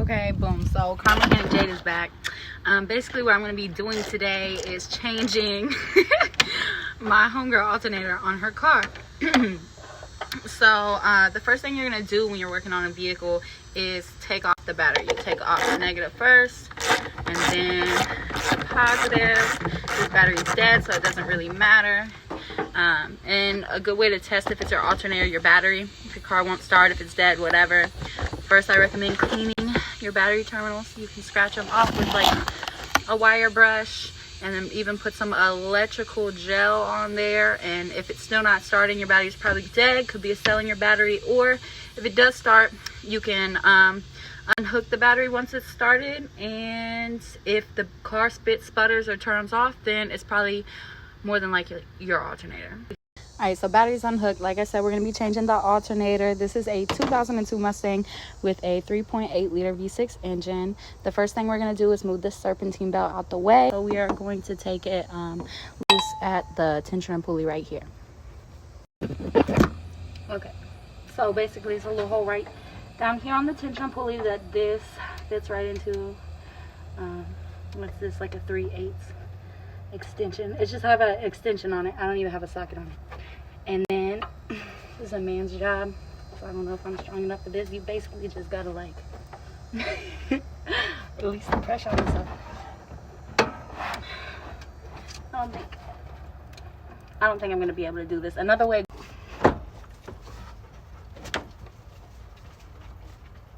Okay, boom. So Carmen and Jade is back. Basically what I'm going to be doing today is changing my homegirl alternator on her car. So the first thing you're going to do when you're working on a vehicle is take off the battery. You take off the negative first and then the positive. This battery is dead, so it doesn't really matter. And a good way to test if it's your alternator, your battery, if your car won't start, if it's dead, whatever. First, I recommend cleaning your battery terminals. You can scratch them off with like a wire brush, and then even put some electrical gel on there. And if it's still not starting, your battery's probably dead. Could be a cell in your battery. Or if it does start, you can unhook the battery once it's started. And if the car sputters or turns off, then it's probably more than likely your alternator. All right, so batteries unhooked. Like I said, we're going to be changing the alternator. This is a 2002 Mustang with a 3.8 liter V6 engine. The first thing we're going to do is move this serpentine belt out the way. So we are going to take it loose at the tensioner and pulley right here. Okay, so basically it's a little hole right down here on the tension pulley that this fits right into. What's this, like a 3/8 extension? It just have an extension on it. I don't even have a socket on it. And then this is a man's job, so I don't know if I'm strong enough for this. You basically just gotta like release the pressure on yourself. I don't think I'm gonna be able to do this. Another way.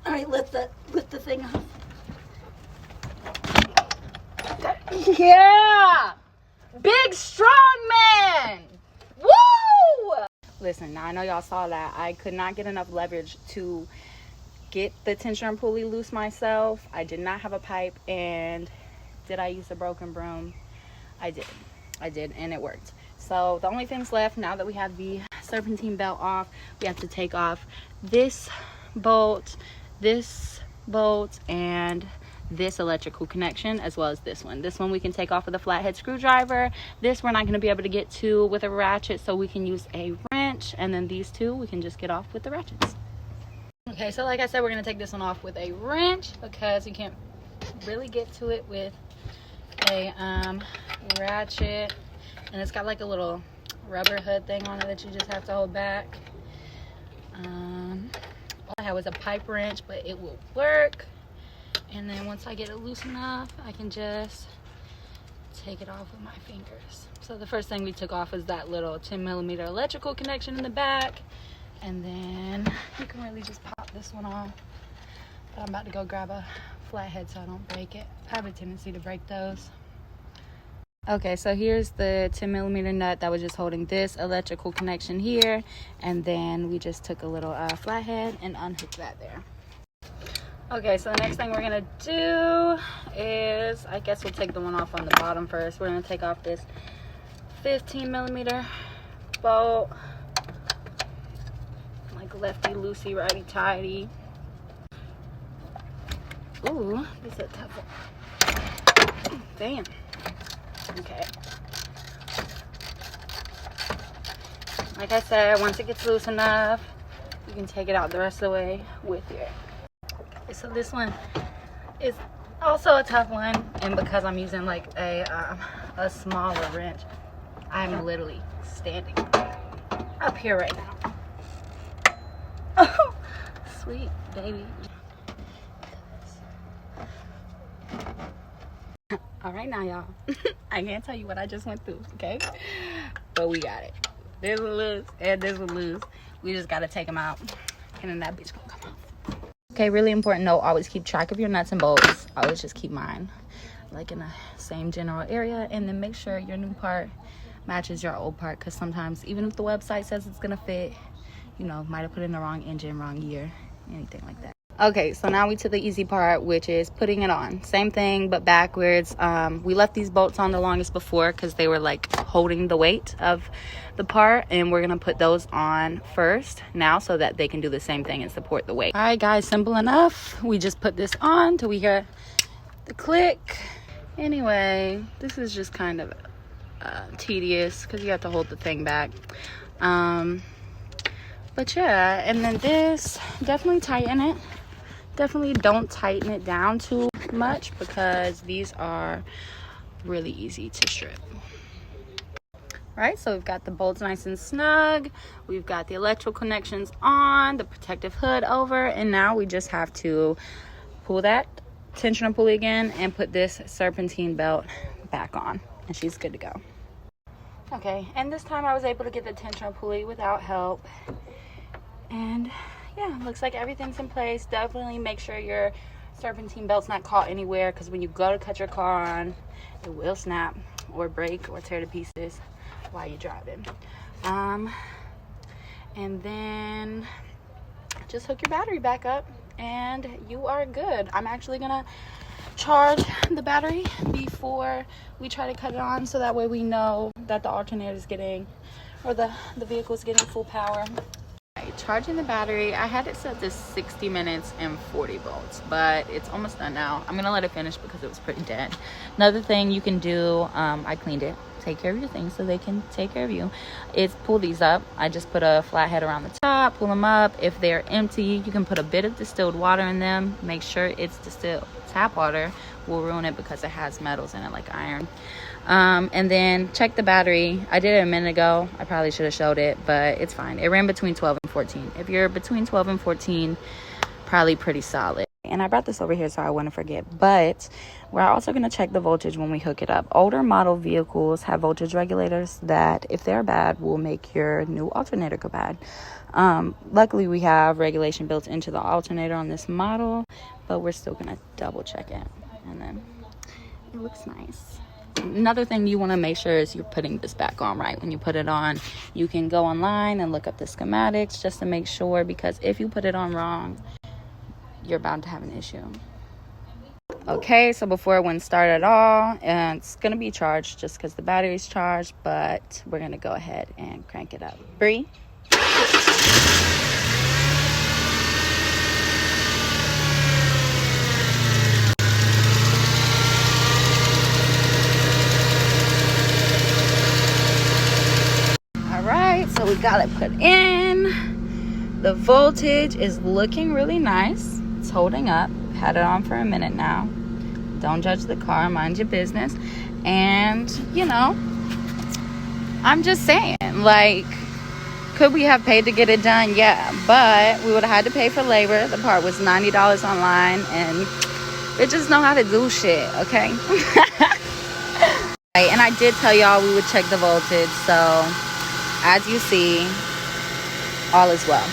All right, lift the thing off. Yeah, big strong man. Woo! Listen, now I know y'all saw that I could not get enough leverage to get the tensioner and pulley loose myself. I did not have a pipe. And did I use a broken broom? I did, and it worked. So the only things left now that we have the serpentine belt off, we have to take off this bolt, and this electrical connection, as well as this one. This one we can take off with a flathead screwdriver. This we're not going to be able to get to with a ratchet, so we can use a wrench. And then these two we can just get off with the ratchets. Okay, so like I said, we're going to take this one off with a wrench because you can't really get to it with a ratchet. And it's got like a little rubber hood thing on it that you just have to hold back. All I had was a pipe wrench, but it will work. And then once I get it loose enough, I can just take it off with my fingers. So the first thing we took off was that little 10mm electrical connection in the back. And then you can really just pop this one off. But I'm about to go grab a flathead so I don't break it. I have a tendency to break those. Okay, so here's the 10mm nut that was just holding this electrical connection here. And then we just took a little flathead and unhooked that there. Okay, so the next thing we're gonna do is, I guess we'll take the one off on the bottom first. We're gonna take off this 15mm bolt, like lefty loosey, righty tighty. Ooh, this is a tough one. Damn. Okay. Like I said, once it gets loose enough, you can take it out the rest of the way with your. So this one is also a tough one, and because I'm using like a smaller wrench, I'm literally standing up here right now. Oh, sweet baby. All right now, y'all. I can't tell you what I just went through, okay? But we got it. This one loose and this one loose. We just gotta take them out, and then that bitch gonna come off. Okay, really important note, always keep track of your nuts and bolts. Always just keep mine like in the same general area, and then make sure your new part matches your old part, because sometimes even if the website says it's gonna fit, you know, might have put in the wrong engine, wrong year, anything like that. Okay, so now we to the easy part, which is putting it on. Same thing, but backwards. We left these bolts on the longest before because they were like holding the weight of the part, and we're gonna put those on first now so that they can do the same thing and support the weight. All right, guys, simple enough. We just put this on till we hear the click. Anyway, this is just kind of tedious because you have to hold the thing back. But yeah, and then this, definitely tighten it. definitely don't tighten it down too much because these are really easy to strip. Right, so we've got the bolts nice and snug, we've got the electrical connections on, the protective hood over, and now we just have to pull that tensioner pulley again and put this serpentine belt back on, and she's good to go. Okay, and this time I was able to get the tensioner pulley without help, and yeah, looks like everything's in place. Definitely make sure your serpentine belt's not caught anywhere, because when you go to cut your car on, it will snap or break or tear to pieces while you're driving. And then just hook your battery back up and you are good. I'm actually gonna charge the battery before we try to cut it on, so that way we know that the alternator is getting, or the vehicle is getting full power. Charging the battery, I had it set to 60 minutes and 40 volts, but it's almost done now. I'm gonna let it finish because it was pretty dead. Another thing you can do, I cleaned it, take care of your things so they can take care of you, is pull these up. I just put a flathead around the top, pull them up. If they're empty, you can put a bit of distilled water in them. Make sure it's distilled. Tap water will ruin it because it has metals in it like iron. And then check the battery. I did it a minute ago. I probably should have showed it, but it's fine. It ran between 12 and 14. If you're between 12 and 14, probably pretty solid. And I brought this over here so I wouldn't forget, but we're also going to check the voltage when we hook it up. Older model vehicles have voltage regulators that, if they're bad, will make your new alternator go bad. Luckily we have regulation built into the alternator on this model, but we're still going to double check it, and then it looks nice. Another thing you want to make sure is you're putting this back on right. When you put it on, you can go online and look up the schematics just to make sure, because if you put it on wrong, you're bound to have an issue. Okay, so before it wouldn't start at all, and it's gonna be charged just because the battery's charged, but we're gonna go ahead and crank it up. Bree? Alright, so we got it put in. The voltage is looking really nice. It's holding up. Had it on for a minute now. Don't judge the car, mind your business. And you know, I'm just saying, like, could we have paid to get it done? Yeah, but we would have had to pay for labor. The part was $90 online, and bitches know how to do shit, okay? And I did tell y'all we would check the voltage, so as you see, all is well.